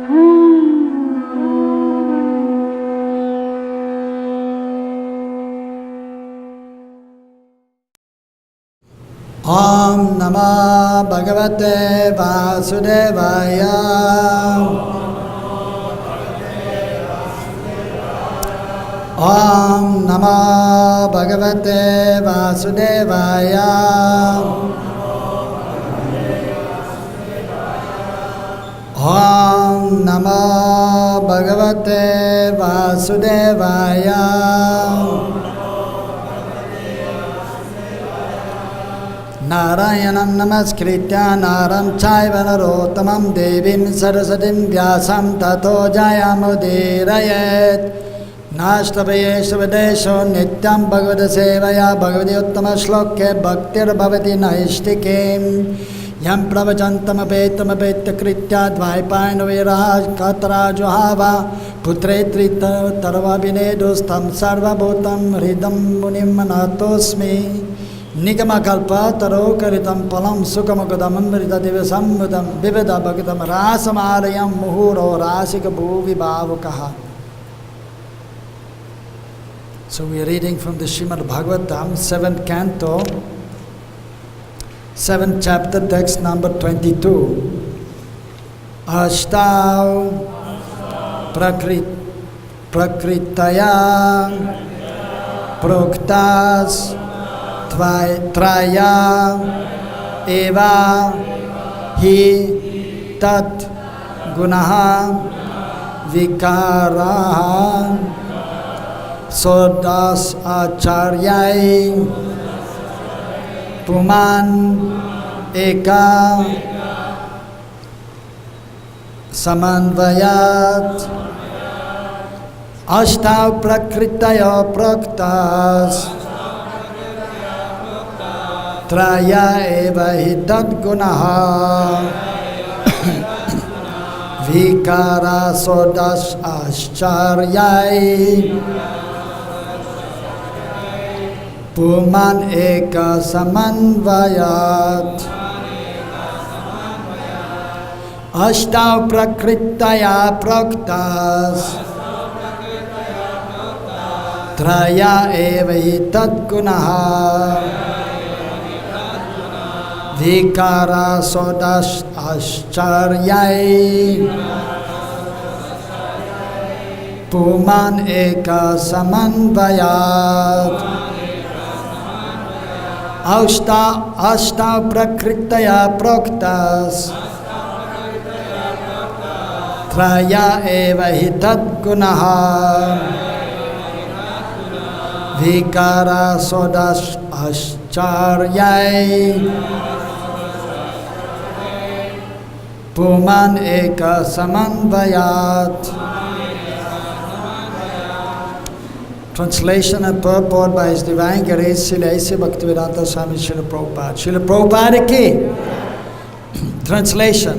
Om Namah Bhagavate Vasudevaya. Om Namah Bhagavate Vasudevaya. Om Namah Bhagavate Vasudevaya. Narayanam namaskritya naram chaiva narottamam devim sarasatim vyasam tato jayamudirayet. Nashtabhayeshu vedesho nityam bhagavata sevaya bhagavati uttama shloke bhaktir bhavati naishtikim. Yam pravajantam apetam apetya kritya dvaipayana viraj katra johava putretri tarva vinedustam sarva bhutam hridam munim manatosmi. Nigama kalpa taro karitam palam sukamakadam amrita divasamudam viveda bhagatam rasamarayam muhuro rasika bhuvi bhavakaha. So we are reading from the Srimad Bhagavatam, 7th canto, 7th chapter, text number 22. Ashtav prakritaya proktas Traya eva hi tat gunaha vikaraha sodas acharyai puman eka samanvayat ashtav prakritaya praktas Traya eva hitat gunaha vikara sodas ascharyai puman eka samanvayat ashtav prakritaya praktas Traya eva hitat gunaha Vikara sodas ascharyai puman eka samanvayat ashta prakritaya proktas traya eva hitat gunaha vikara sodas ascharyai Puman eka samanvayat. Translation and purport by His Divine Grace Srila A.C. Bhaktivedanta Swami Srila Prabhupada. Srila Prabhupada ki. Translation.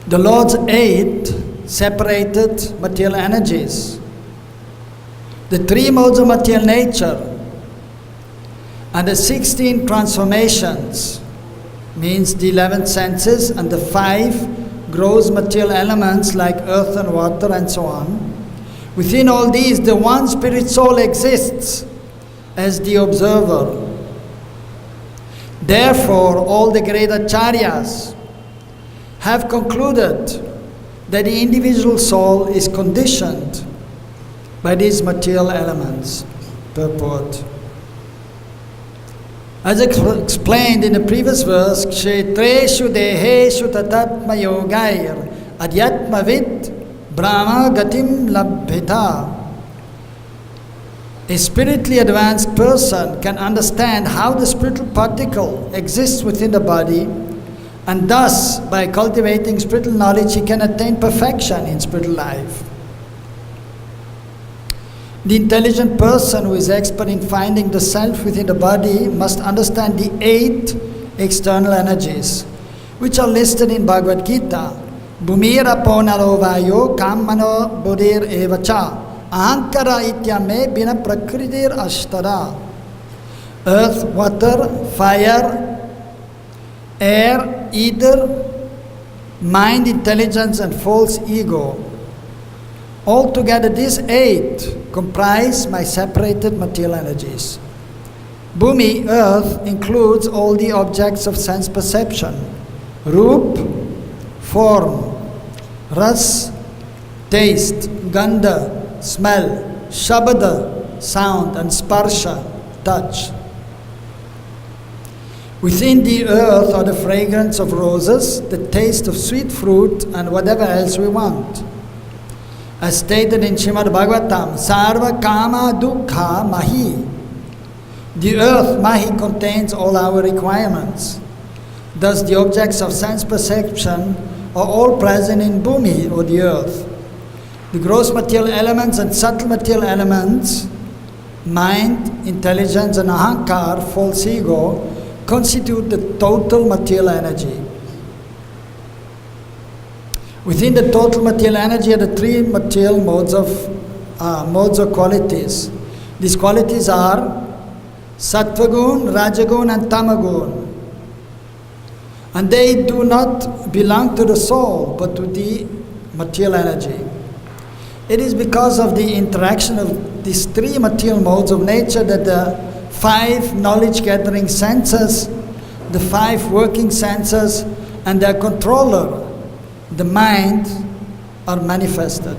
The Lord's 8 separated material energies. The 3 modes of material nature and the 16 transformations means the 11 senses and the 5 gross material elements like earth and water and so on. Within all these, the one spirit soul exists as the observer. Therefore, all the great acharyas have concluded that the individual soul is conditioned by these material elements. Purport. As explained in the previous verse, Kshetreshu deheshu tatatma yogair adhyatma vid brahma gatim labhita. A spiritually advanced person can understand how the spiritual particle exists within the body, and thus, by cultivating spiritual knowledge, he can attain perfection in spiritual life. The intelligent person who is expert in finding the self within the body must understand the 8 external energies, which are listed in Bhagavad-Gita. Bhumira ponaro vayo kammano buddhir evacha ahankara ityame bina prakritir ashtara. Earth, water, fire, air, ether, mind, intelligence, and false ego. Altogether, these 8 comprise my separated material energies. Bhumi, earth, includes all the objects of sense perception: Roop, form; Ras, taste; Gandha, smell; Shabda, sound; and Sparsha, touch. Within the earth are the fragrance of roses, the taste of sweet fruit, and whatever else we want. As stated in Srimad Bhagavatam, Sarva Kama Dukkha Mahi. The earth, Mahi, contains all our requirements. Thus the objects of sense perception are all present in Bhumi, or the earth. The gross material elements and subtle material elements, mind, intelligence, and ahankar, false ego, constitute the total material energy. Within the total material energy are the 3 material modes or qualities. These qualities are Sattvagun, Rajagun, and Tamagun. And they do not belong to the soul, but to the material energy. It is because of the interaction of these 3 material modes of nature that the 5 knowledge-gathering senses, the 5 working senses, and their controller, the mind, are manifested.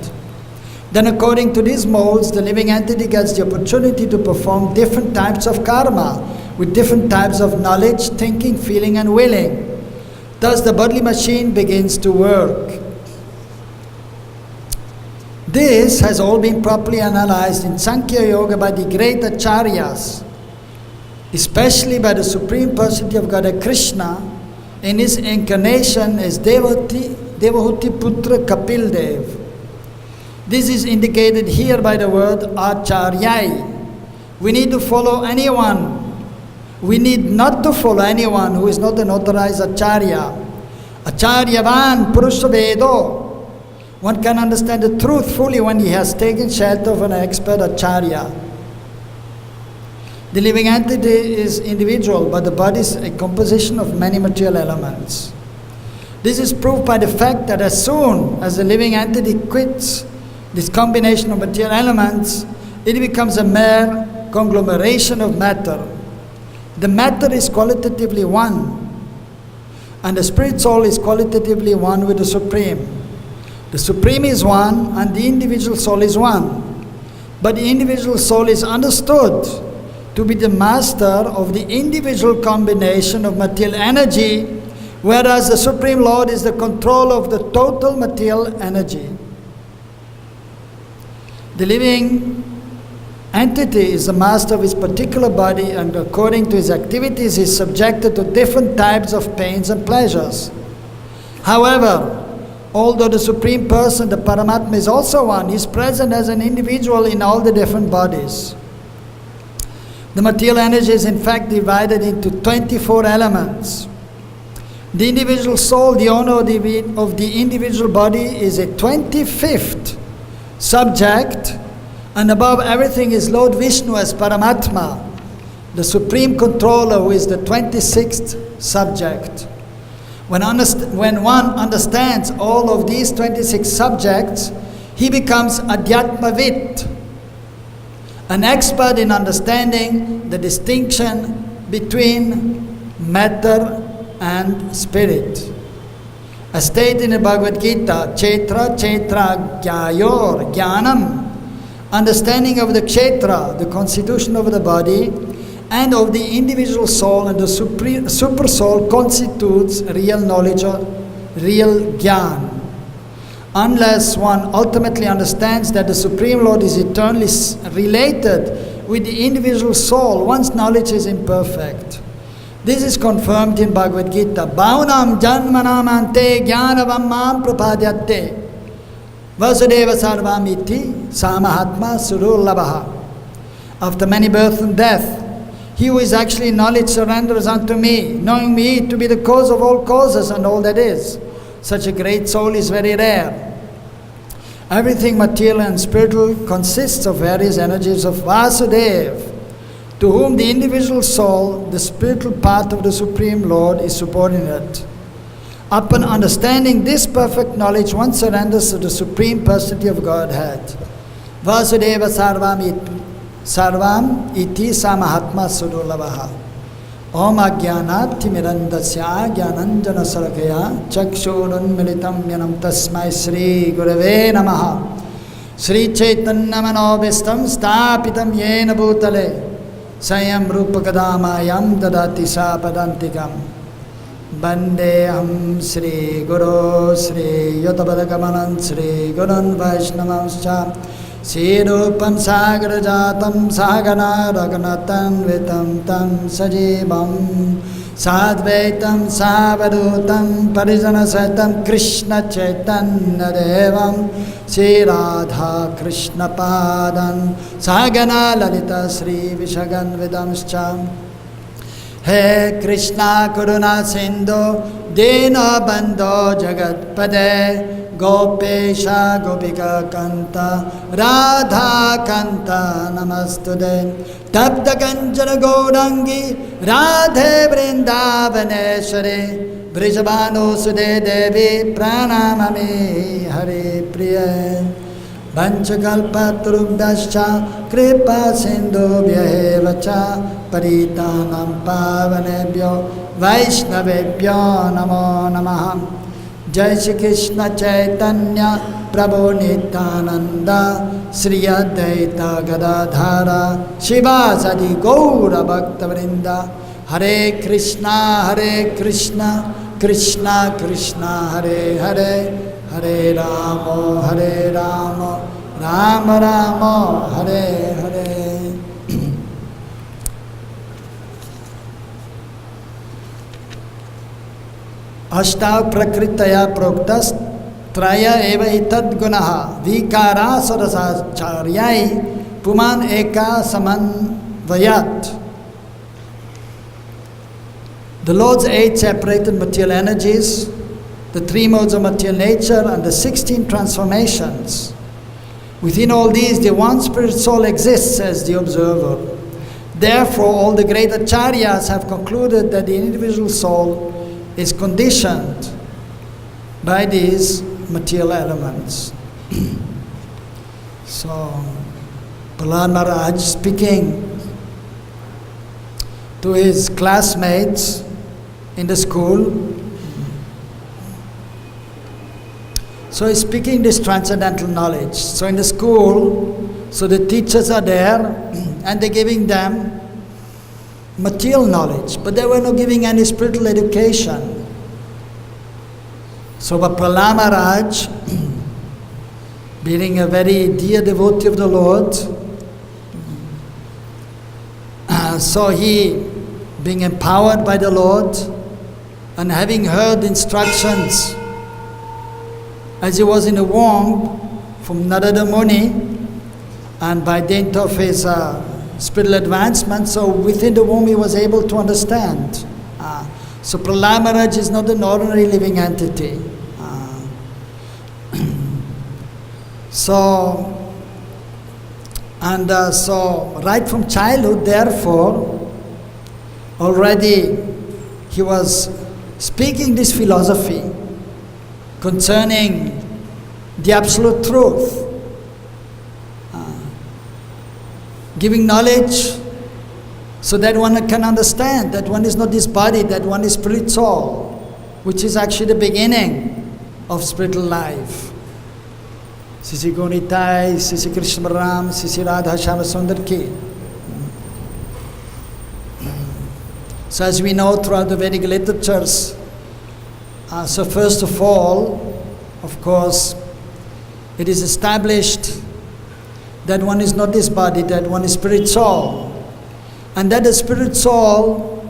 Then according to these modes, the living entity gets the opportunity to perform different types of karma with different types of knowledge, thinking, feeling, and willing. Thus the bodily machine begins to work. This has all been properly analyzed in Sankhya Yoga by the great acharyas, especially by the Supreme Personality of Godhead Krishna in his incarnation as Devahuti Putra Kapil Dev. This is indicated here by the word acharyai. We need to follow anyone. We need not to follow anyone who is not an authorized acharya. Acharyavan Purusha Vedo. One can understand the truth fully when he has taken shelter of an expert acharya. The living entity is individual, but the body is a composition of many material elements. This is proved by the fact that as soon as the living entity quits this combination of material elements, it becomes a mere conglomeration of matter. The matter is qualitatively one, and the spirit soul is qualitatively one with the Supreme. The Supreme is one, and the individual soul is one. But the individual soul is understood to be the master of the individual combination of material energy, whereas the Supreme Lord is the controller of the total material energy. The living entity is the master of his particular body, and according to his activities is subjected to different types of pains and pleasures. However, although the Supreme Person, the Paramatma, is also one, he is present as an individual in all the different bodies. The material energy is in fact divided into 24 elements. The individual soul, the owner of the individual body, is a 25th subject, and above everything is Lord Vishnu as Paramatma, the Supreme Controller, who is the 26th subject. When one understands all of these 26 subjects, he becomes Adhyatmavit, an expert in understanding the distinction between matter and spirit. As stated in the Bhagavad-Gita, Kshetra Kshetra Gyayor Jnanam, understanding of the Kshetra, the constitution of the body, and of the individual soul and the super soul constitutes real knowledge or real Jnana. Unless one ultimately understands that the Supreme Lord is eternally related with the individual soul, one's knowledge is imperfect. This is confirmed in Bhagavad-Gita. Bhaunam janmanamante jnanavam mam prapadyate vasudeva sarvamiti samahatma surulabha. After many births and death, he who is actually in knowledge surrenders unto me, knowing me to be the cause of all causes and all that is. Such a great soul is very rare. Everything material and spiritual consists of various energies of Vasudeva, to whom the individual soul, the spiritual part of the Supreme Lord, is subordinate. Upon understanding this perfect knowledge, one surrenders to the Supreme Personality of Godhead. Vasudeva sarvam iti samahatma sudulavaha. Om ajnanat timirandasya jnananjana salakaya chakshurun militam yanam tasmai Sri Gurave Namaha. Sri Chaitanya Manobhistam Stapitam Yena Bhutale Sayam Rupakadamayam Dadati Sapadantikam Bandeham Sri Guru Sri Yotabadakamanan Sri Gurun Vaishnavamscha Sri Rupam Sagarajatam Sagana Raghunatan Vitam Tam Sajivam Sadvaitam Savadutam Parijana Satam Krishna Chaitanya Devam Sri Radha Krishna Padan Sagana Lalita Sri Vishagan Vidamscha He Krishna Karuna Sindhu Dina Bandho Jagat Pade Gopesha Gopika Kanta Radha Kanta Namastude Tapta Kanchana Gaurangi Radhe Vrindavaneshwari Vrijabhanu Sude Devi Pranamami Hari Priya Vanchakalpatarubhascha Kripa Sindhubhya Vacha Paritanam Pavanebhyo Vaishnavebhyo Namo Namaha. Jai Shri Krishna Chaitanya Prabhu Nityananda Sri Advaita Gadadhara Shivasadi Gaura Bhakta Vrinda Hare Krishna Krishna Krishna Hare Hare Hare Rama Rama Rama Hare Hare. Ashtav prakritaya proktas traya eva itad gunaha vikara sarasacharyai puman eka saman vayat. The Lord's 8 separated material energies, the 3 modes of material nature, and the 16 transformations. Within all these, the one spirit soul exists as the observer. Therefore, all the great acharyas have concluded that the individual soul is conditioned by these material elements. So, Prahlad Maharaj speaking to his classmates in the school, so he's speaking this transcendental knowledge. So in the school, so the teachers are there and they're giving them material knowledge, but they were not giving any spiritual education. So Prahlad Maharaj, being a very dear devotee of the Lord, so he, being empowered by the Lord and having heard instructions as he was in a womb from Narada Muni, and by dint of his spiritual advancement, so within the womb he was able to understand. So Prahlad Maharaj is not an ordinary living entity. So right from childhood, therefore, already he was speaking this philosophy concerning the absolute truth. Giving knowledge so that one can understand that one is not this body, that one is spirit soul, which is actually the beginning of spiritual life. Sisi Gonitai, Sisi Krishna Ram, Sisi Radha Shyama Sundar Ki. So as we know throughout the Vedic literatures, so first of all, of course, it is established that one is not this body, that one is spirit soul. And that the spirit soul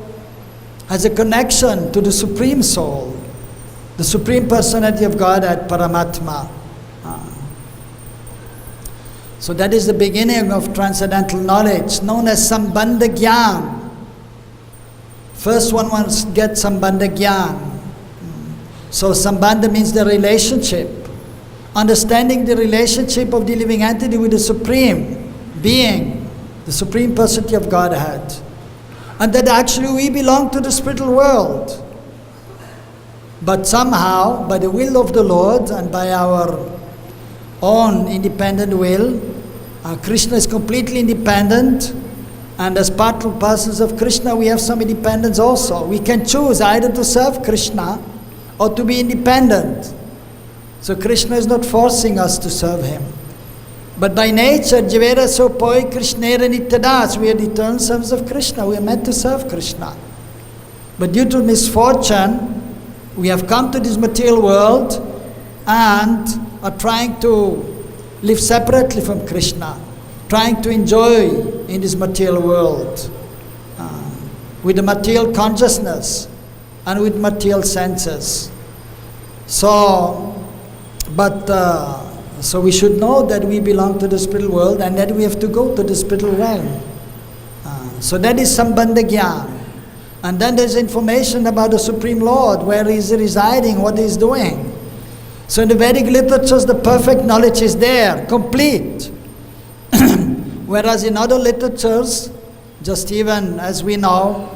has a connection to the Supreme Soul, the Supreme Personality of God at Paramatma. So that is the beginning of transcendental knowledge, known as Sambandha Gyan. First one must get Sambandha Gyan. So Sambandha means the relationship. Understanding the relationship of the living entity with the Supreme Being, the Supreme Personality of Godhead. And that actually we belong to the spiritual world. But somehow, by the will of the Lord and by our own independent will, Krishna is completely independent, and as part and parcels of Krishna, we have some independence also. We can choose either to serve Krishna or to be independent. So Krishna is not forcing us to serve him. But by nature, Jivera Sopoi Krishnera Nityadas, we are the eternal servants of Krishna. We are meant to serve Krishna. But due to misfortune, we have come to this material world and are trying to live separately from Krishna, trying to enjoy in this material world with the material consciousness and with material senses. So we should know that we belong to the spiritual world and that we have to go to the spiritual realm. So that is Sambandha Gyan. And then there's information about the Supreme Lord, where he is residing, what he is doing. So in the Vedic literatures, the perfect knowledge is there, complete. Whereas in other literatures, just even as we know,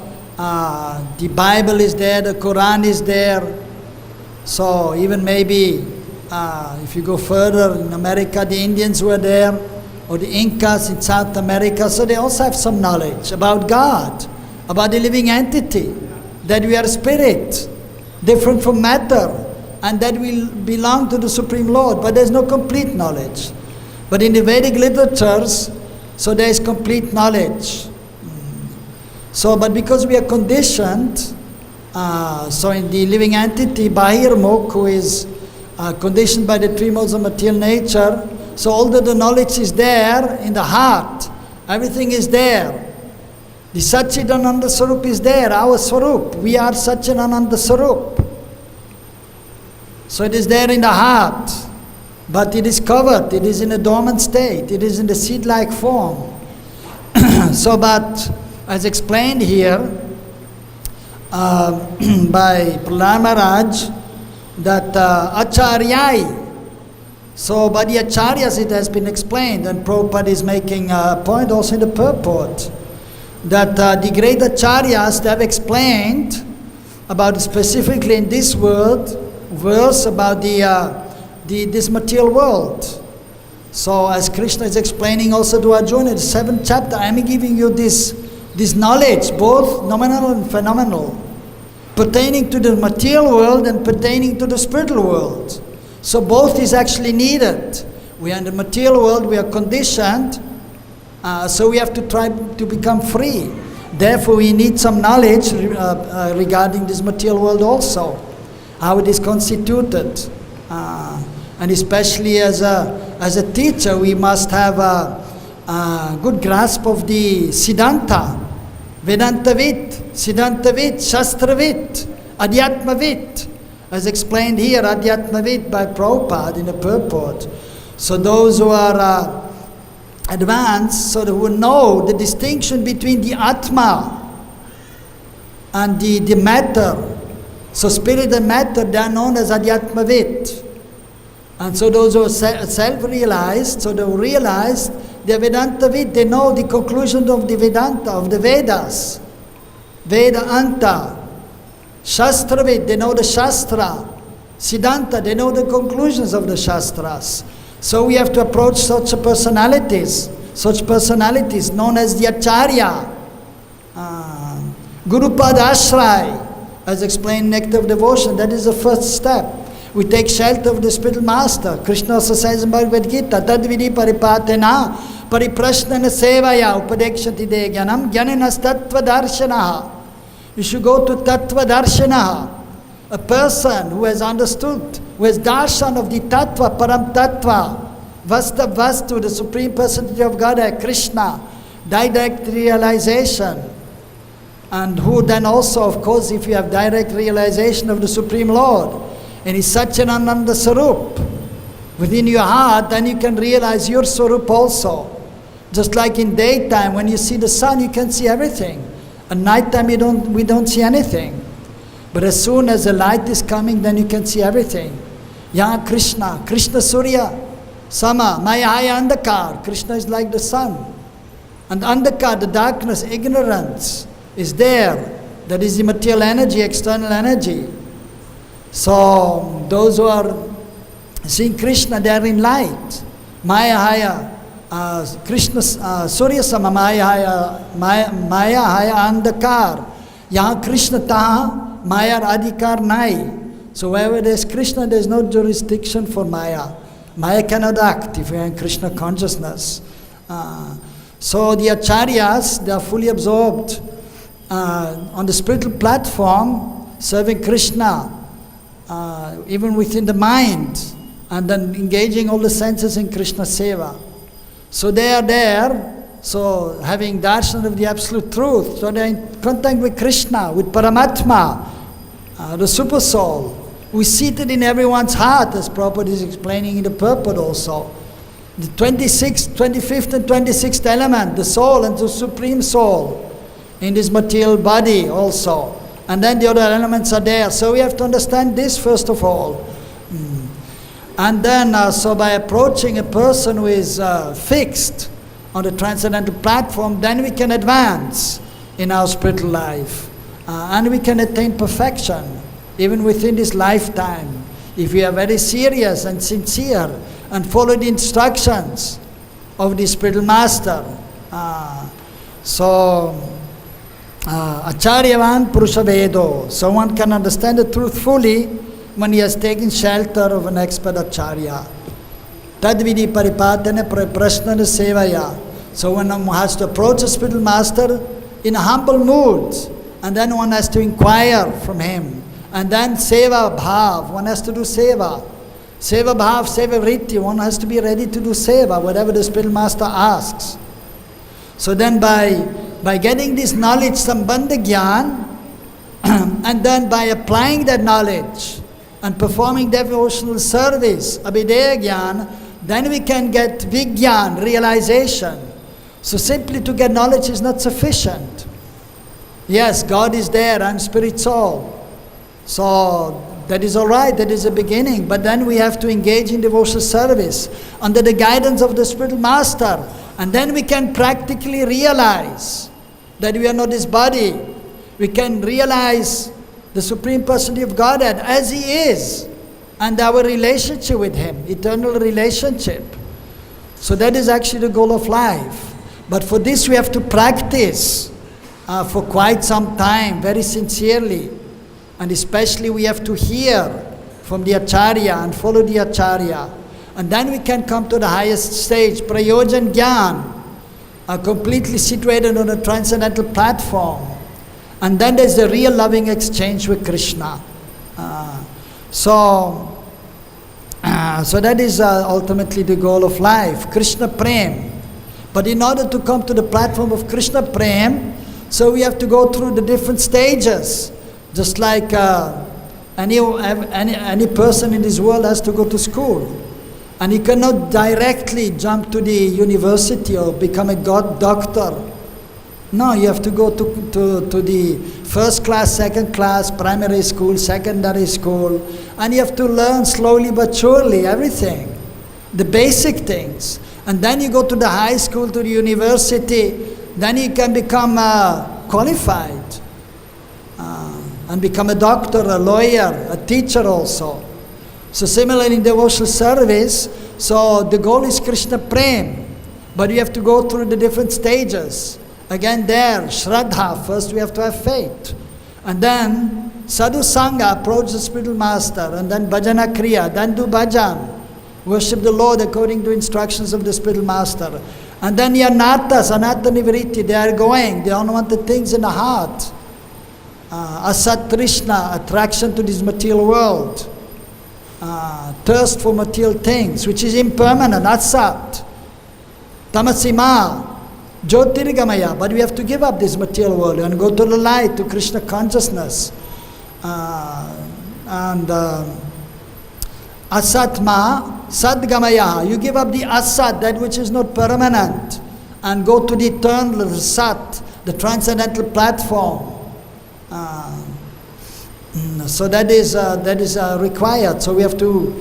the Bible is there, the Quran is there. So even maybe if you go further in America, the Indians were there, or the Incas in South America, so they also have some knowledge about God, about the living entity, that we are spirit, different from matter, and that we belong to the Supreme Lord, but there's no complete knowledge. But in the Vedic literatures, so there is complete knowledge. So, but because we are conditioned, so in the living entity, Bahirmukh, who is conditioned by the three modes of material nature, so although the knowledge is there in the heart, everything is there. The Satchidananda Swarup is there, our Swarup. We are Satchidananda Swarup. So it is there in the heart, but it is covered, it is in a dormant state, it is in the seed-like form. So, but as explained here by Prahlad Maharaj, that Acharyai, so by the Acharyas it has been explained, and Prabhupada is making a point also in the purport, that the great Acharyas have explained about, specifically in this verse, about this material world. So as Krishna is explaining also to Arjuna in the 7th chapter, I am giving you this knowledge, both nominal and phenomenal, pertaining to the material world and pertaining to the spiritual world. So both is actually needed. We are in the material world, we are conditioned, so we have to try to become free. Therefore we need some knowledge regarding this material world also, how it is constituted. And especially as a teacher, we must have a good grasp of the Siddhanta, Vedantavit, Siddhantavit, Shastravit, Adhyatmavit, as explained here, Adhyatmavit by Prabhupada in the purport. So those who are advanced, so who know the distinction between the Atma and the matter, so spirit and matter, they are known as Adhyatmavit. And so those who are self-realized, so they realize they are Vedantavit, they know the conclusion of the Vedanta, of the Vedas, Veda Anta. Shastravit, they know the Shastra. Siddhanta, they know the conclusions of the Shastras. So we have to approach such personalities known as the Acharya. Gurupada Ashray, as explained in Nectar of Devotion, that is the first step. We take shelter of the spiritual master. Krishna also says in Bhagavad-Gita, Tadvidi paripatena pariprashnana sevaya upadekshati de gyanam gyaninas tattva darshanaha. You should go to tattva darshanaha, a person who has understood, who has darshan of the tattva, param tattva, vasta vastu, the supreme personality of Godhead, Krishna, direct realization. And who then also, of course, if you have direct realization of the Supreme Lord, and is such an Ananda Sarup within your heart, then you can realize your Sarup also. Just like in daytime, when you see the sun, you can see everything. At nighttime, we don't see anything. But as soon as the light is coming, then you can see everything. Ya Krishna, Krishna Surya, Sama, Maya Andakar. Krishna is like the sun. And Andakar, the darkness, ignorance, is there. That is the material energy, external energy. So those who are seeing Krishna, they are in light. Maya haya, Krishna, Surya sama Maya haya andhakar. Yahan Krishna taha, Maya adhikar nai. So wherever there is Krishna, there is no jurisdiction for Maya. Maya cannot act if you are in Krishna consciousness. So the acharyas, they are fully absorbed on the spiritual platform, serving Krishna, even within the mind, and then engaging all the senses in Krishna seva. So they are there, so having darshan of the absolute truth, so they are in contact with Krishna, with Paramatma, the super soul, who is seated in everyone's heart, as Prabhupada is explaining in the purport also. The 25th and 26th element, the soul and the supreme soul, in this material body also. And then the other elements are there. So we have to understand this first of all. And then, so by approaching a person who is fixed on the transcendental platform, then we can advance in our spiritual life. And we can attain perfection, even within this lifetime, if we are very serious and sincere and follow the instructions of the spiritual master. Acharyavan Purusha Vedo. Someone can understand the truth fully when he has taken shelter of an expert acharya. Tadvidi paripatane prasnana sevaya. So when one has to approach a spiritual master in a humble mood, and then one has to inquire from him. And then seva bhav, one has to do seva. Seva bhav, seva vritti, one has to be ready to do seva, whatever the spiritual master asks. So then by getting this knowledge, sambandha gyan, and then by applying that knowledge and performing devotional service, abhideya gyan, then we can get vigyan, realization. So simply to get knowledge is not sufficient. Yes, God is there, I'm spirit soul. So that is all right, that is a beginning. But then we have to engage in devotional service under the guidance of the spiritual master. And then we can practically realize that we are not this body. We can realize the Supreme Personality of Godhead as He is, and our relationship with Him, eternal relationship. So that is actually the goal of life. But for this we have to practice for quite some time, very sincerely. And especially we have to hear from the Acharya and follow the Acharya. And then we can come to the highest stage, Prayojan Gyan, completely situated on a transcendental platform. And then there's the real loving exchange with Krishna. So that is ultimately the goal of life, Krishna Prem. But in order to come to the platform of Krishna Prem, so we have to go through the different stages. Just like any person in this world has to go to school. And you cannot directly jump to the university or become a God doctor. No, you have to go to the first class, second class, primary school, secondary school. And you have to learn slowly but surely everything. The basic things. And then you go to the high school, to the university. Then you can become qualified. And become a doctor, a lawyer, a teacher also. So similarly in devotional service, so the goal is Krishna Prem. But you have to go through the different stages. Again there, Shraddha, first we have to have faith. And then Sadhu Sangha, approach the spiritual master. And then Bhajana Kriya, then do bhajan. Worship the Lord according to instructions of the spiritual master. And then Yanata, Sanata Nivritti, they are going, the unwanted things in the heart. Asat Trishna, attraction to this material world. Thirst for material things, which is impermanent, asat. Tamasima, Jyotirgamaya, but we have to give up this material world and go to the light, to Krishna consciousness. Asatma, Sadgamaya, you give up the asat, that which is not permanent, and go to the eternal, the sat, the transcendental platform. So that is required. So we have to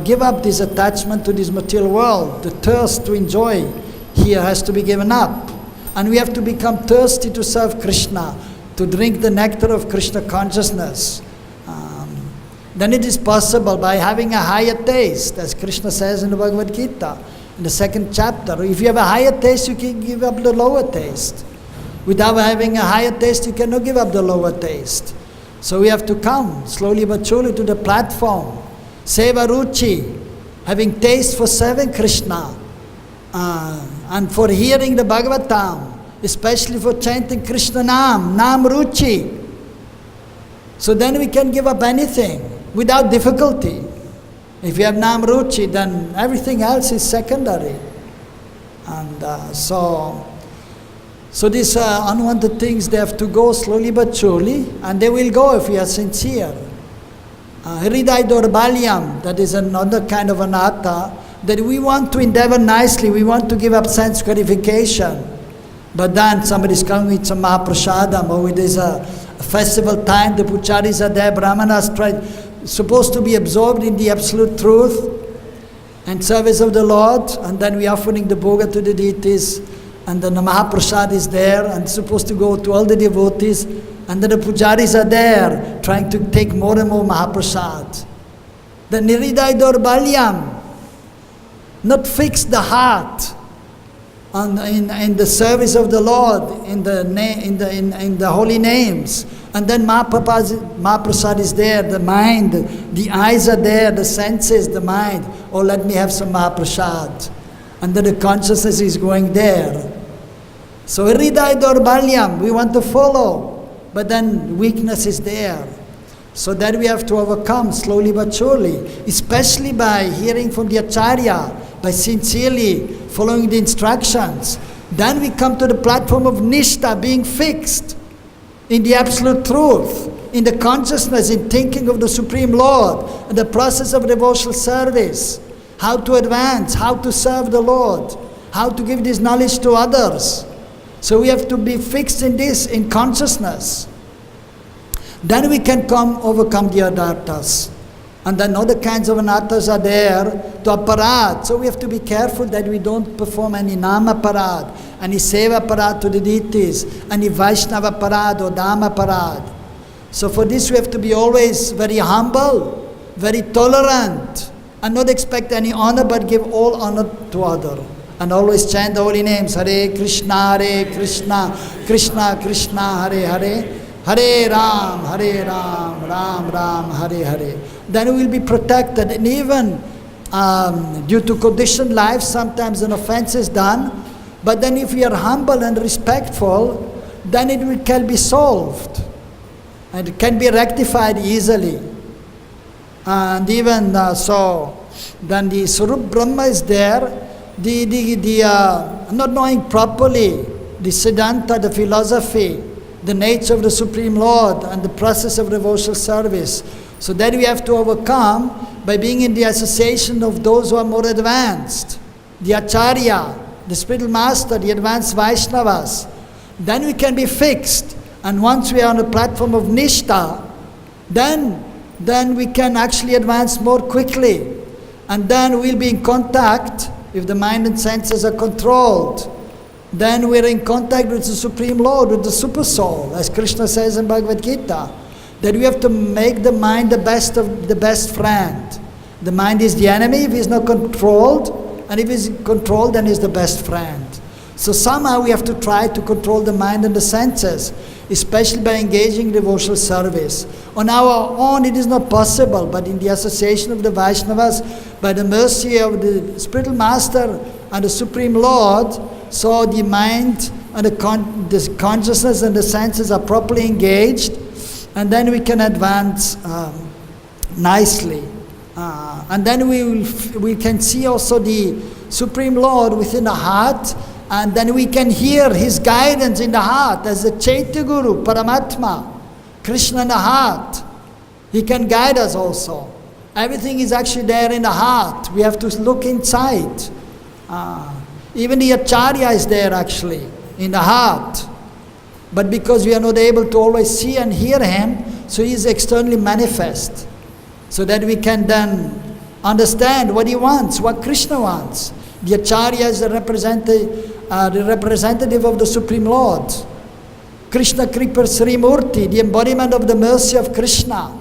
give up this attachment to this material world. The thirst to enjoy here has to be given up. And we have to become thirsty to serve Krishna, to drink the nectar of Krishna consciousness. then it is possible by having a higher taste, as Krishna says in the Bhagavad-Gita, in the 2nd chapter. If you have a higher taste, you can give up the lower taste. Without having a higher taste, you cannot give up the lower taste. So we have to come slowly but surely to the platform. Seva Ruchi, having taste for serving Krishna, and for hearing the Bhagavatam, especially for chanting Krishna Nam Ruchi. So then we can give up anything without difficulty. If you have Nam Ruchi, then everything else is secondary. And so these unwanted things, they have to go slowly but surely, and they will go if we are sincere. Hridaya Dorbalyam, that is another kind of anatta, that we want to endeavor nicely, we want to give up sense gratification. But then somebody's coming with some Mahaprasadam, or it is a festival time, the pujaris are there, brahmanas supposed to be absorbed in the absolute truth and service of the Lord, and then we are offering the bhoga to the deities, and then the Mahaprasad is there, and supposed to go to all the devotees, and then the pujaris are there, trying to take more and more Mahaprasad. The Hridaya Dorbalyam, not fix the heart in the service of the Lord, in the holy names. And then Mahaprasad is there, the mind, the eyes are there, the senses, the mind. Oh, let me have some Mahaprasad. And then the consciousness is going there. So Hridaya Dorbalyam, we want to follow, but then weakness is there. So that we have to overcome slowly but surely, especially by hearing from the Acharya, by sincerely following the instructions. Then we come to the platform of Nishtha, being fixed in the absolute truth, in the consciousness, in thinking of the Supreme Lord, and the process of devotional service, how to advance, how to serve the Lord, how to give this knowledge to others. So we have to be fixed in this, in consciousness. Then we can overcome the anarthas. And then other kinds of anarthas are there to aparad. So we have to be careful that we don't perform any nama parad, any seva parad to the deities, any Vaishnava parad or Dhamma parad. So for this we have to be always very humble, very tolerant, and not expect any honor but give all honor to other. And always chant the holy names, Hare Krishna, Krishna Krishna, Hare Hare. Hare Ram, Ram Ram, Hare Hare. Then we will be protected. And even due to conditioned life, sometimes an offense is done. But then if we are humble and respectful, then it can be solved. And it can be rectified easily. And even so, then the Sarup Brahma is there. Not knowing properly the Siddhanta, the philosophy, the nature of the Supreme Lord and the process of devotional service. So that we have to overcome by being in the association of those who are more advanced. The Acharya, the spiritual master, the advanced Vaishnavas. Then we can be fixed. And once we are on the platform of Nishtha, then we can actually advance more quickly. And then we'll be in contact, if the mind and senses are controlled, then we're in contact with the Supreme Lord, with the Super Soul, as Krishna says in Bhagavad-Gita, that we have to make the mind the best friend. The mind is the enemy if it's not controlled, and if it's controlled, then it's the best friend. So somehow we have to try to control the mind and the senses, especially by engaging in devotional service. On our own it is not possible, but in the association of the Vaishnavas, by the mercy of the spiritual master and the Supreme Lord, so the mind and the consciousness and the senses are properly engaged, and then we can advance nicely. And then we can see also the Supreme Lord within the heart, and then we can hear His guidance in the heart as the Chaitya Guru, Paramatma, Krishna in the heart. He can guide us also. Everything is actually there in the heart. We have to look inside. Even the Acharya is there actually, in the heart. But because we are not able to always see and hear him, so he is externally manifest. So that we can then understand what he wants, what Krishna wants. The Acharya is the representative of the Supreme Lord. Krishna Kripa Sri Murti, the embodiment of the mercy of Krishna.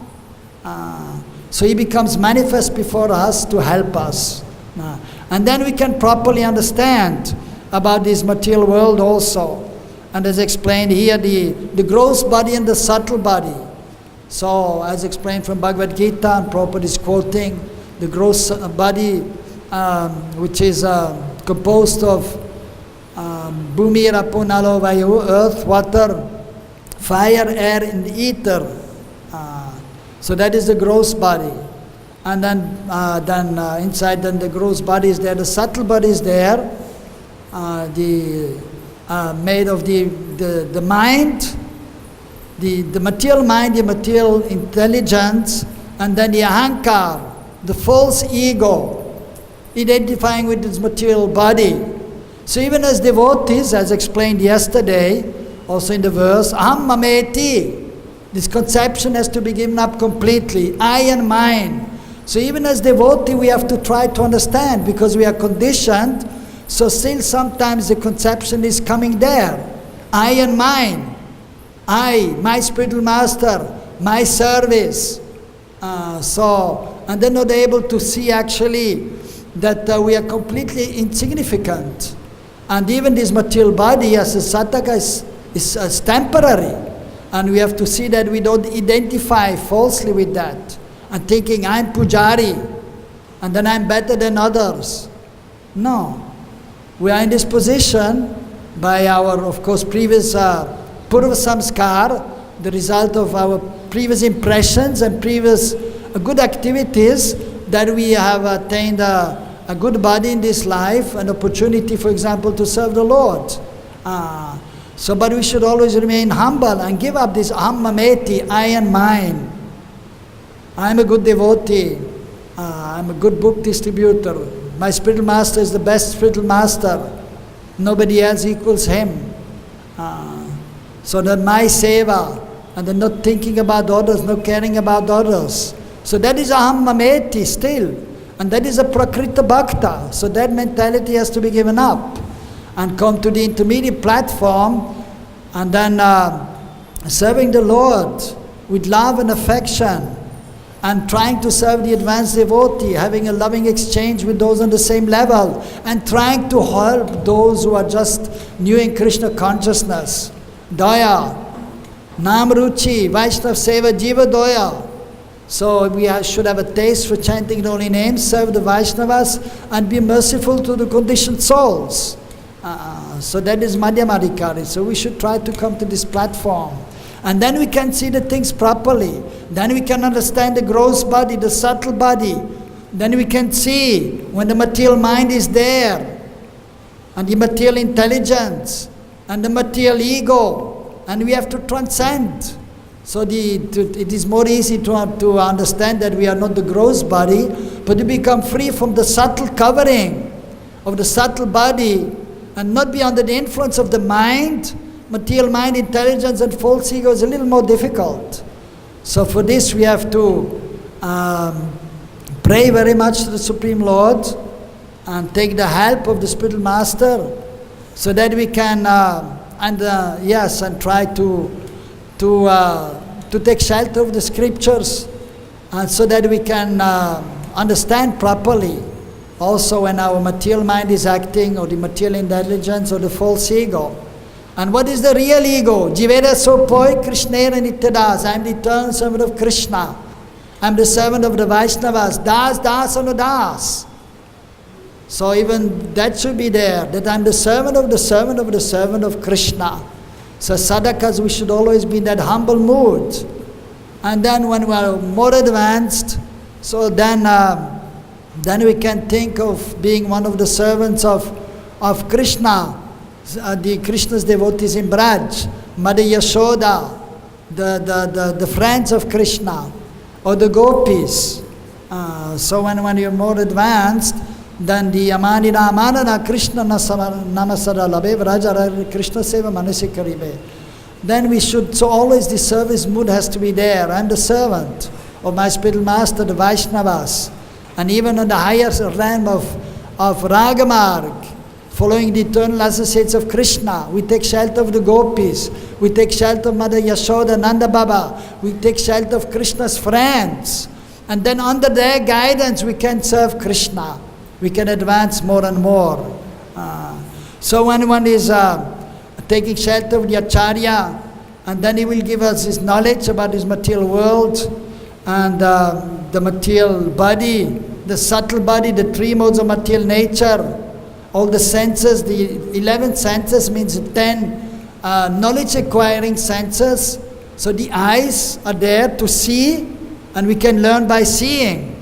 So he becomes manifest before us to help us. And then we can properly understand about this material world also. And as explained here, the gross body and the subtle body. So as explained from Bhagavad-Gita, and Prabhupada is quoting, the gross body, which is composed of Bhumi, Rapo, Nalo, Vayu, earth, water, fire, air, and ether. So that is the gross body. And then inside the gross body is there, the subtle body is there, made of the mind, the material mind, the material intelligence, and then the ahankar, the false ego, identifying with this material body. So even as devotees, as explained yesterday, also in the verse, aham mameti, this conception has to be given up completely, I and mine. So even as devotee, we have to try to understand, because we are conditioned, so still sometimes the conception is coming there. I and mine. I, my spiritual master, my service. And they're not able to see actually that we are completely insignificant. And even this material body as a sataka is temporary. And we have to see that we don't identify falsely with that. And thinking, I'm pujari, and then I'm better than others. No. We are in this position by our, of course, previous purva samskar, the result of our previous impressions and previous good activities, that we have attained a good body in this life, an opportunity, for example, to serve the Lord. But we should always remain humble and give up this aham mameti, I and mine. I'm a good devotee. I'm a good book distributor. My spiritual master is the best spiritual master. Nobody else equals him. So that my seva, and then not thinking about others, not caring about others. So that is aham mameti still. And that is a prakrita bhakta. So that mentality has to be given up. And come to the intermediate platform, and then serving the Lord with love and affection, and trying to serve the advanced devotee, having a loving exchange with those on the same level, and trying to help those who are just new in Krishna consciousness. Daya, Nam Ruchi, Vaishnav Seva, Jiva Daya. So we should have a taste for chanting the holy names, serve the Vaishnavas, and be merciful to the conditioned souls. So that is Madhyamadikari. So we should try to come to this platform. And then we can see the things properly. Then we can understand the gross body, the subtle body. Then we can see when the material mind is there, and the material intelligence, and the material ego, and we have to transcend. So it is more easy to understand that we are not the gross body, but to become free from the subtle covering of the subtle body, and not be under the influence of the mind. Material mind, intelligence, and false ego is a little more difficult. So for this we have to pray very much to the Supreme Lord and take the help of the spiritual master, so that we can and try to take shelter of the scriptures, and so that we can understand properly also when our material mind is acting, or the material intelligence, or the false ego. And what is the real ego? Jivera sopoi Krishnera nityadas. I am the eternal servant of Krishna. I am the servant of the Vaishnavas. Das, das, and das. So even that should be there, that I am the servant of the servant of the servant of Krishna. So sadhakas, we should always be in that humble mood. And then when we are more advanced, so then we can think of being one of the servants of Krishna. The Krishna's devotees in Braj, Mother Yashoda, the friends of Krishna, or the gopis. So when you're more advanced, then the Amanina Amanana Krishna Namasara Labe Vraja Krishna Seva Manasi Karibe. Then we should, so always the service mood has to be there. I'm the servant of my spiritual master, the Vaishnavas. And even on the higher realm of Ragamarg, following the eternal associates of Krishna, we take shelter of the gopis, we take shelter of Mother Yashoda, Nanda Baba, we take shelter of Krishna's friends. And then under their guidance we can serve Krishna. We can advance more and more. So when one is taking shelter with the Acharya, and then he will give us his knowledge about his material world and the material body, the subtle body, the three modes of material nature, all the senses, the 11 senses means 10 knowledge acquiring senses. So the eyes are there to see, and we can learn by seeing.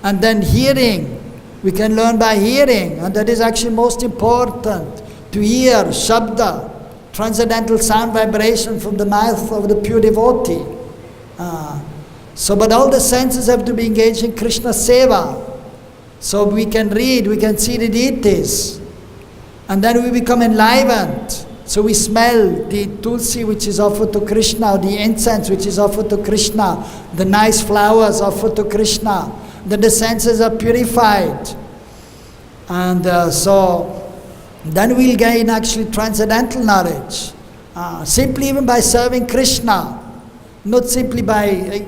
And then hearing, we can learn by hearing, and that is actually most important, to hear Shabda, transcendental sound vibration from the mouth of the pure devotee. But all the senses have to be engaged in Krishna Seva. So we can read, we can see the deities. And then we become enlivened. So we smell the tulsi which is offered to Krishna, or the incense which is offered to Krishna, the nice flowers offered to Krishna. Then the senses are purified. And so then we'll gain actually transcendental knowledge. Simply even by serving Krishna. Not simply by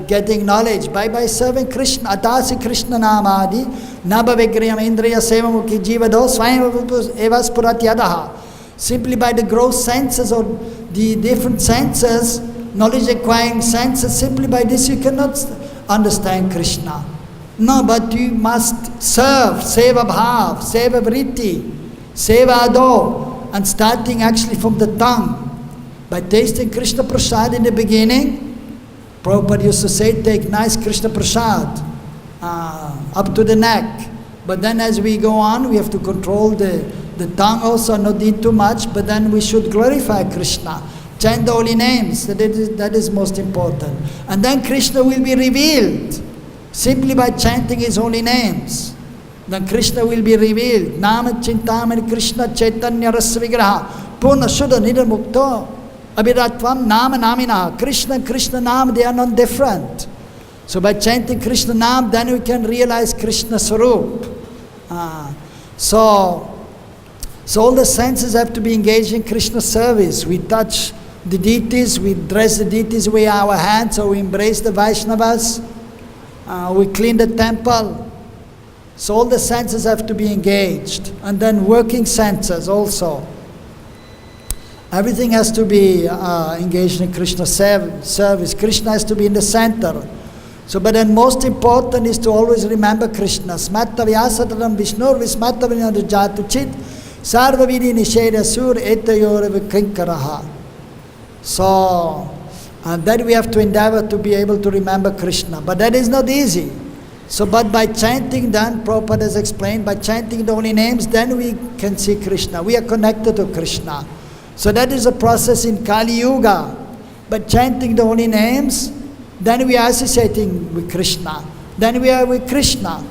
getting knowledge, by serving Krishna. Atasi Krishna namadi, nabha vigriyam indriya sevamukhi jivado swayam evas puratyadaha. Simply by the gross senses or the different senses, knowledge acquiring senses, simply by this you cannot understand Krishna. No, but you must serve, seva bhav, seva vritti, seva ado, and starting actually from the tongue. By tasting Krishna Prasad in the beginning, Prabhupada used to say, take nice Krishna Prasad up to the neck. But then as we go on, we have to control the tongue also, not eat too much, but then we should glorify Krishna. Chant the holy names, that is most important. And then Krishna will be revealed, simply by chanting his holy names. Then Krishna will be revealed. Nama Chintamani Krishna Chaitanya Rasa Vigraha Purna Shuddha Nidha Mukta Abhiratvam Nama Namina. Krishna and Krishna Nam, they are not different. So by chanting Krishna Nam, then we can realize Krishna Swarup. So all the senses have to be engaged in Krishna service. We touch the deities, we dress the deities with our hands, or we embrace the Vaishnavas, we clean the temple. So all the senses have to be engaged. And then working senses also. Everything has to be engaged in Krishna service. Krishna has to be in the center. So, but then most important is to always remember Krishna. Smatta vyasataram Vishnur vismatta vinadujatu chit sarva vidi nisheda sur etayor vikinkaraha. So, and then we have to endeavor to be able to remember Krishna. But that is not easy. So, but by chanting, then Prabhupada has explained, by chanting the holy names, then we can see Krishna. We are connected to Krishna. So that is a process in Kali Yuga. But chanting the holy names, then we are associating with Krishna. Then we are with Krishna.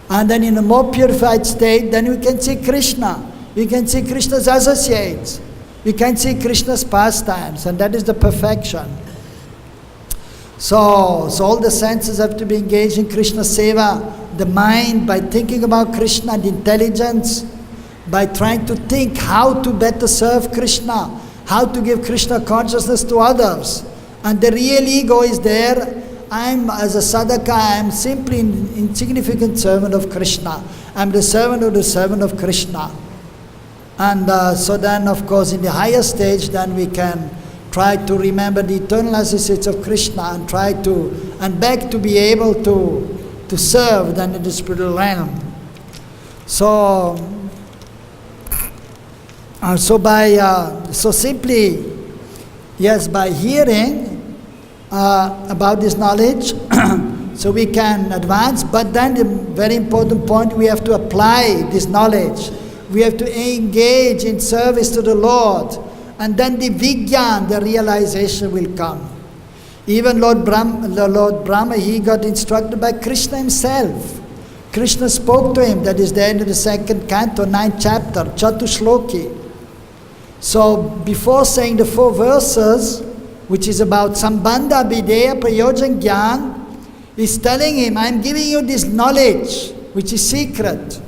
And then in a more purified state, then we can see Krishna. We can see Krishna's associates. We can see Krishna's pastimes. And that is the perfection. So all the senses have to be engaged in Krishna Seva. The mind, by thinking about Krishna, the intelligence, by trying to think how to better serve Krishna, how to give Krishna consciousness to others. And the real ego is there. As a sadhaka, I am simply an insignificant servant of Krishna. I am the servant of Krishna. And so then, of course, in the higher stage, then we can try to remember the eternal associates of Krishna and try to, and beg to be able to serve then in the spiritual realm. So simply, yes, by hearing about this knowledge, so we can advance, but then the very important point, we have to apply this knowledge. We have to engage in service to the Lord, and then the Vigyan, the realization will come. Even Lord Brahma, he got instructed by Krishna himself. Krishna spoke to him, that is there in the 2nd canto, 9th chapter, Chatushloki. So before saying the 4 verses, which is about Sambandha Videya Prayojan Gyan, he's telling him, I'm giving you this knowledge, which is secret.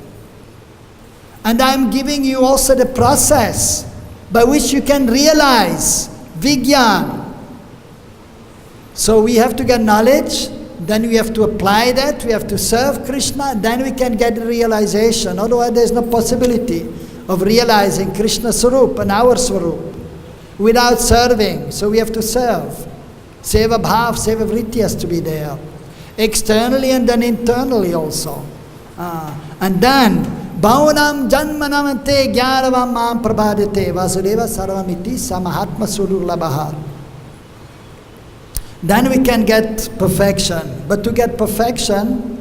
And I'm giving you also the process by which you can realize Vigyan. So we have to get knowledge, then we have to apply that, we have to serve Krishna, then we can get realization. Otherwise there is no possibility of realizing Krishna Swarup and our Swarup without serving. So we have to serve. Seva bhav, seva vritti has to be there. Externally and then internally also. And then, Bhavanam janmanamante gyaravam mam prabhadete vasudeva sarvamiti samahatma surulabha. Then we can get perfection. But to get perfection,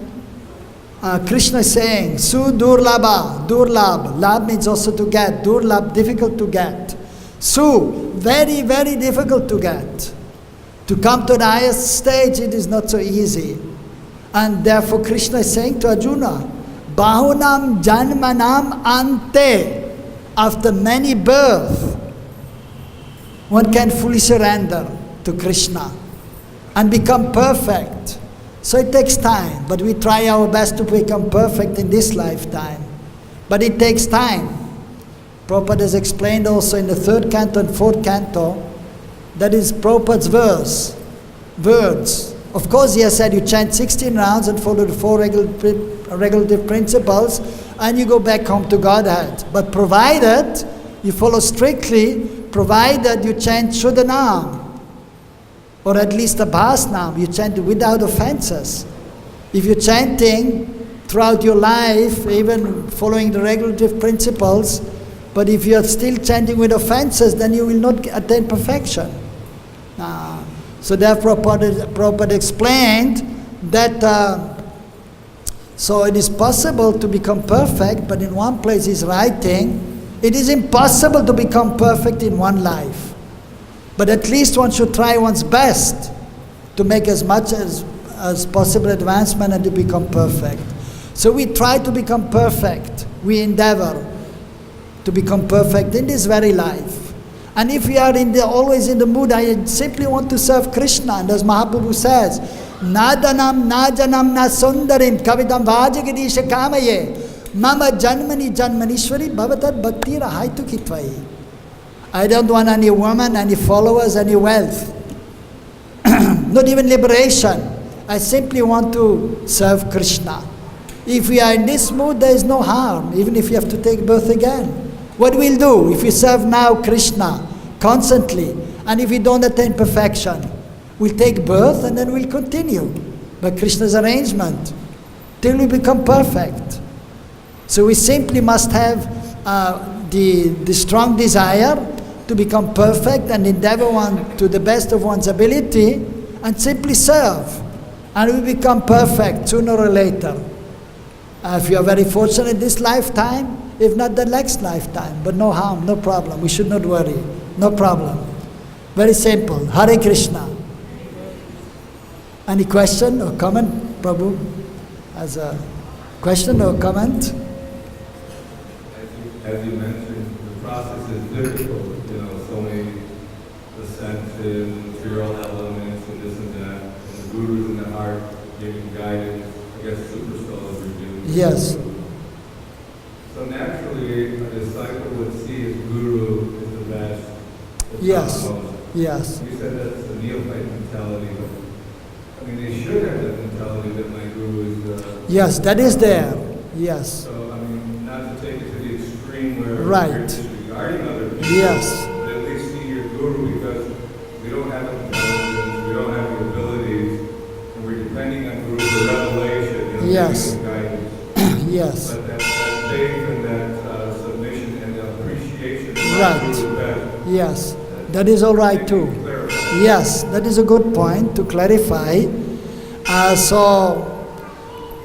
Krishna is saying, Su durlabha, durlab. Lab means also to get. Durlab, difficult to get. Su, very, very difficult to get. To come to the highest stage, it is not so easy. And therefore Krishna is saying to Arjuna, Bahunam janmanam ante. After many births, one can fully surrender to Krishna and become perfect. So it takes time, but we try our best to become perfect in this lifetime. But it takes time. Prabhupada has explained also in the 3rd canto and 4th canto, that is Prabhupada's words. Of course he has said you chant 16 rounds and follow the 4 regulative principles and you go back home to Godhead. But provided you follow strictly, provided you chant Shuddhanam, or at least a Bhasnam, you chant without offenses. If you're chanting throughout your life, even following the regulative principles, but if you're still chanting with offenses, then you will not attain perfection. So therefore Prabhupada explained that so it is possible to become perfect, but in one place he's writing, it is impossible to become perfect in one life. But at least one should try one's best to make as much as possible advancement and to become perfect. So we try to become perfect. We endeavor to become perfect in this very life. And if we are always in the mood, I simply want to serve Krishna. And as Mahaprabhu says, Nadanam najanam na sundarim kavidam vajagadisha kamaye mama janmani janmanishwari bhavatat bhakti rahaitu kitvai. I don't want any woman, any followers, any wealth. Not even liberation. I simply want to serve Krishna. If we are in this mood, there is no harm, even if you have to take birth again. What we'll do, if we serve now Krishna constantly, and if we don't attain perfection, we'll take birth and then we'll continue by Krishna's arrangement till we become perfect. So we simply must have the strong desire to become perfect and endeavor one to the best of one's ability and simply serve. And we become perfect sooner or later. If you are very fortunate this lifetime, if not the next lifetime, but no harm, no problem. We should not worry, no problem. Very simple. Hare Krishna. Any question or comment? Prabhu has a question or comment? As you mentioned, the process is difficult. So many ascensions, material elements, and this and that. And the gurus in the heart giving guidance. I guess super souls are doing. Yes. So naturally, a disciple would see his guru as the best. Yes. Yes. You said that's the neophyte mentality, but I mean, they should have that mentality that my guru is the. Yes, that is there. Yes. So I mean, not to take it to the extreme where Right. you're disregarding other people. Yes. But at least see your guru, because we don't have the intelligence, we don't have the abilities, and we're depending on guru for revelation. Yes. Giving guidance. Yes. But that faith and that submission and the appreciation of Right. my guru best. Yes. That is all right too. Yes, that is a good point to clarify. So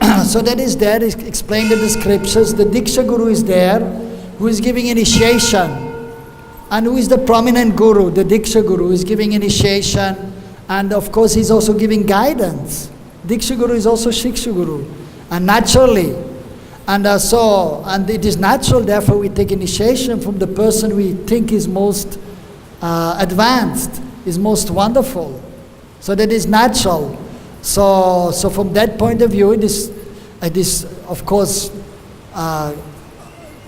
that is there, is explained in the scriptures. The Diksha Guru is there, who is giving initiation. And who is the prominent Guru? The Diksha Guru is giving initiation. And of course, he's also giving guidance. Diksha Guru is also Shiksha Guru. And naturally, and it is natural, therefore we take initiation from the person we think is most advanced, is most wonderful. So that is natural. So from that point of view, it is of course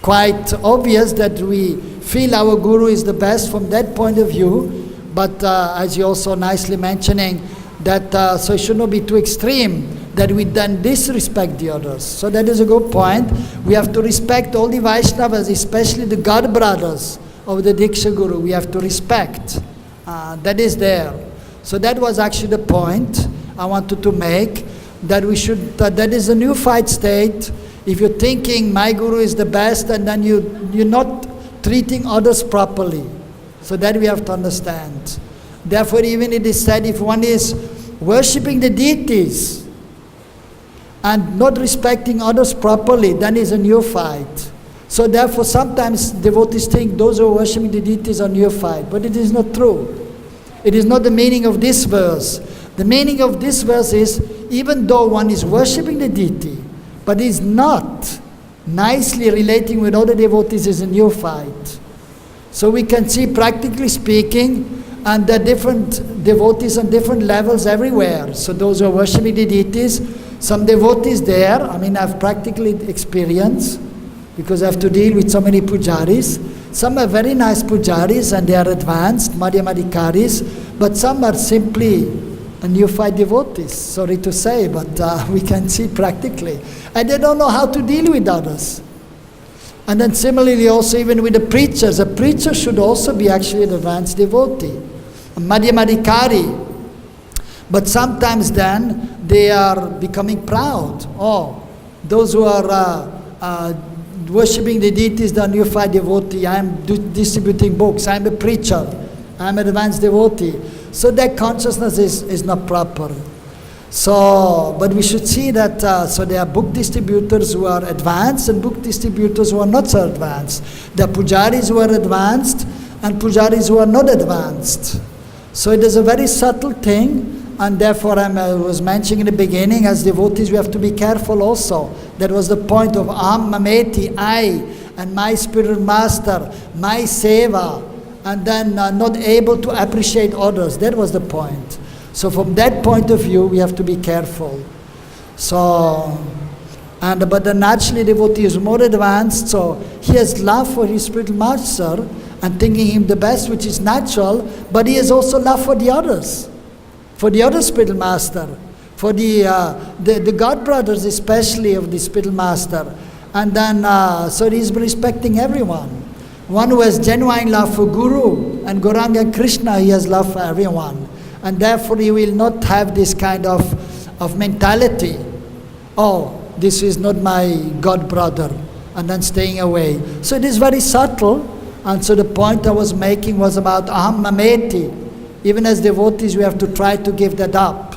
quite obvious that we feel our Guru is the best from that point of view. But as you also nicely mentioning, That so it should not be too extreme, that we then disrespect the others. So that is a good point. We have to respect all the Vaishnavas, especially the God brothers of the Diksha Guru. We have to respect. That is there. So that was actually the point I wanted to make, that we should, that is a new fight state. If you're thinking my Guru is the best, and then you're not treating others properly. So that we have to understand. Therefore, even it is said, if one is worshipping the deities and not respecting others properly, then is a neophyte. So therefore, sometimes devotees think those who are worshipping the deities are neophyte, but it is not true. It is not the meaning of this verse. The meaning of this verse is, even though one is worshipping the deity, but is not nicely relating with other devotees, is a neophyte. So we can see, practically speaking, and there are different devotees on different levels everywhere. So those who are worshipping the deities, some devotees there, I mean, I've practically experienced, because I have to deal with so many pujaris. Some are very nice pujaris and they are advanced, madhyamadhikaris, but some are simply neophyte devotees, sorry to say, but we can see practically. And they don't know how to deal with others. And then similarly also even with the preachers, a preacher should also be actually an advanced devotee, a madhyamadhikari. But sometimes then they are becoming proud. Oh, those who are worshipping the deities, the neophyte devotee, I am distributing books, I am a preacher, I am an advanced devotee. So that consciousness is not proper. So, but we should see that, so there are book distributors who are advanced and book distributors who are not so advanced. There are pujaris who are advanced and pujaris who are not advanced. So it is a very subtle thing, and therefore I was mentioning in the beginning, as devotees we have to be careful also. That was the point of Aham Mameti, I and my spiritual master, my seva, and then not able to appreciate others. That was the point. So from that point of view, we have to be careful. So, but the naturally devotee is more advanced, so he has love for his spiritual master and thinking him the best, which is natural, but he has also love for the others, for the other spiritual master, for the God brothers especially of the spiritual master. And then, so he is respecting everyone. One who has genuine love for Guru and Gauranga and Krishna, he has love for everyone. And therefore he will not have this kind of mentality, oh, this is not my God brother, and then staying away. So it is very subtle, and so the point I was making was about Aham Mameti. Even as devotees we have to try to give that up,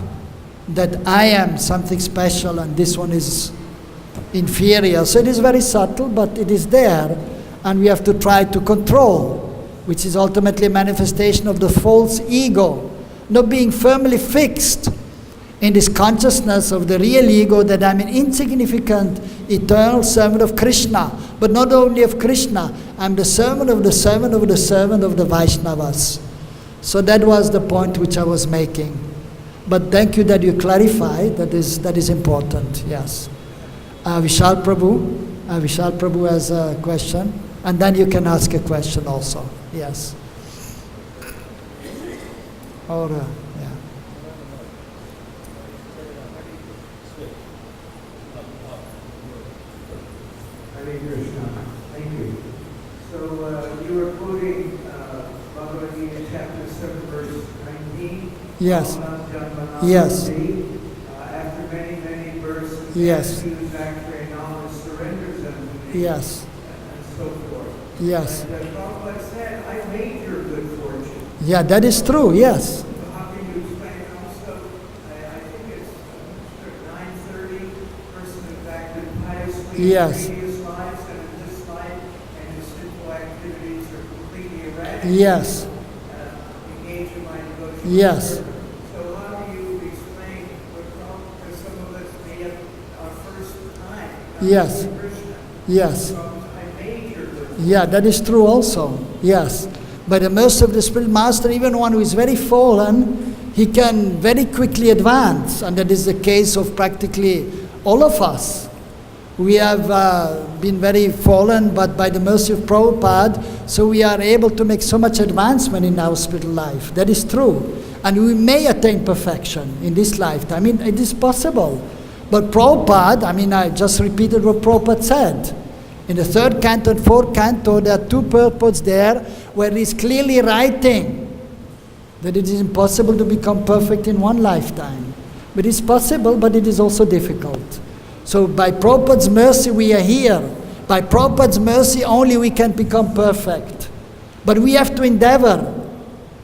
that I am something special and this one is inferior. So it is very subtle, but it is there, and we have to try to control, which is ultimately a manifestation of the false ego. Not being firmly fixed in this consciousness of the real ego that I'm an insignificant, eternal servant of Krishna. But not only of Krishna, I'm the servant of the servant of the servant of the Vaishnavas. So that was the point which I was making. But thank you that you clarified, that is important, yes. Vishal Prabhu has a question, and then you can ask a question also, yes. Or, yeah. Hare Krishna. Thank you. So you were quoting Bhagavad-Gita chapter 7 verse 19. Yes. Yes. After many verses, yes. he was actually knowledge surrenders unto me. Yes. And so forth. Yes. And Prabhupada said, I made your good fortune. Yeah, that is true, yes. So how can you explain also, I think it's 9:30, person who's acted piously Yes. in previous lives and in this life, and his sinful activities are completely eradicated. Yes. Engage in my devotion. Yes. So how do you explain what because some of us may have our first time Yes. to Krishna? Yes. I made your good. Yeah, that is true also, yes. By the mercy of the spiritual master, even one who is very fallen, he can very quickly advance, and that is the case of practically all of us. We have been very fallen, but by the mercy of Prabhupada, so we are able to make so much advancement in our spiritual life. That is true. And we may attain perfection in this lifetime. I mean, it is possible. But Prabhupada, I just repeated what Prabhupada said. In the 3rd canto and 4th canto, there are 2 purports there where he's clearly writing that it is impossible to become perfect in one lifetime. But it's possible, but it is also difficult. So by Prabhupada's mercy we are here. By Prabhupada's mercy only we can become perfect. But we have to endeavor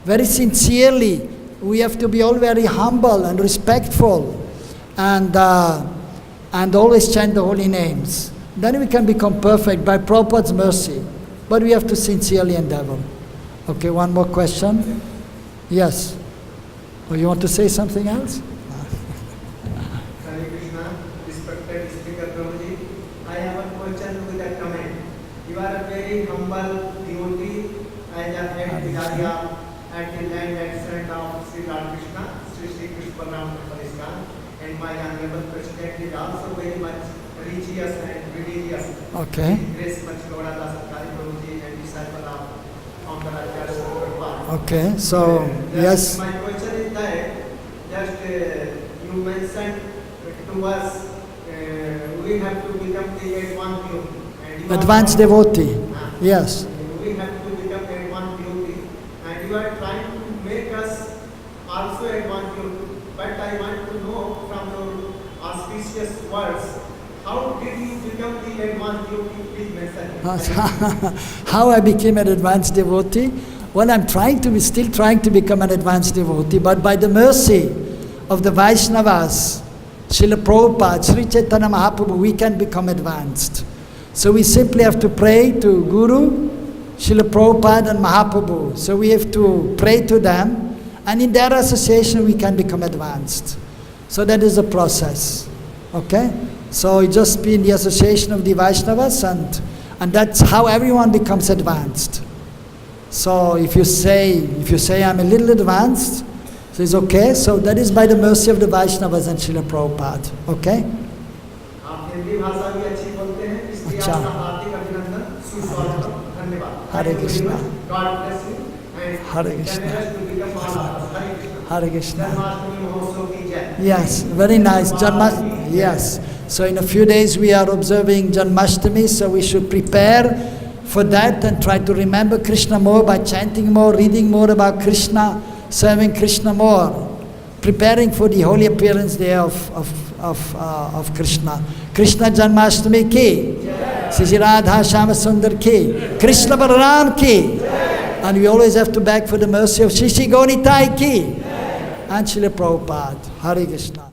very sincerely. We have to be all very humble and respectful and always chant the holy names. Then we can become perfect by Prabhupada's mercy. But we have to sincerely endeavor. Okay, one more question? Yes. Or you want to say something else? Hare Krishna, respected speaker Prabhuji. I have a question with a comment. You are a very humble devotee as a head Vidarya at the land and front of Sri Lord Krishna, Sri Krishna ISKCON, and my honorable president is also very much religious and religious. Okay. Grace much Gaura Das Sarkari Prabhuji and disciple of Founder Acharya Prabhupada. Okay, so, yes. My question is that just you mentioned to us we have to become the advanced devotee. Advanced devotee. Yes. We have to become advanced devotee, and you are trying to make us also advanced devotee. But I want to know from your auspicious words, how did you become the advanced devotee? Please mention. How I became an advanced devotee? Well, I'm still trying to become an advanced devotee, but by the mercy of the Vaishnavas, Srila Prabhupada, Sri Chaitanya Mahaprabhu, we can become advanced. So we simply have to pray to Guru, Srila Prabhupada and Mahaprabhu. So we have to pray to them, and in their association we can become advanced. So that is the process. Okay? So it just be in the association of the Vaishnavas, and that's how everyone becomes advanced. So if you say I'm a little advanced, so it's okay. So that is by the mercy of the Vaishnavas and Srila Prabhupada. Okay? आप हिंदी भाषा भी अच्छी बोलते हैं, इसलिए अच्छा। आपका हार्दिक अभिनंदन, सुस्वागतम, धन्यवाद। Hare Krishna. God bless you and Hare Krishna. generous to become all of us. Hare Krishna। Hare Krishna. Janmashtami महोत्सव की जय। Yes, very nice. Yes. So in a few days we are observing Janmashtami, so we should prepare for that and try to remember Krishna more by chanting more, reading more about Krishna, serving Krishna more, preparing for the holy appearance day of Krishna. Krishna Janmashtami ki, Sri Radha Shama Sundar ki, Krishna Balaram ki, and we always have to beg for the mercy of Shri Gonitai ki, and Srila Prabhupada. Hare Krishna.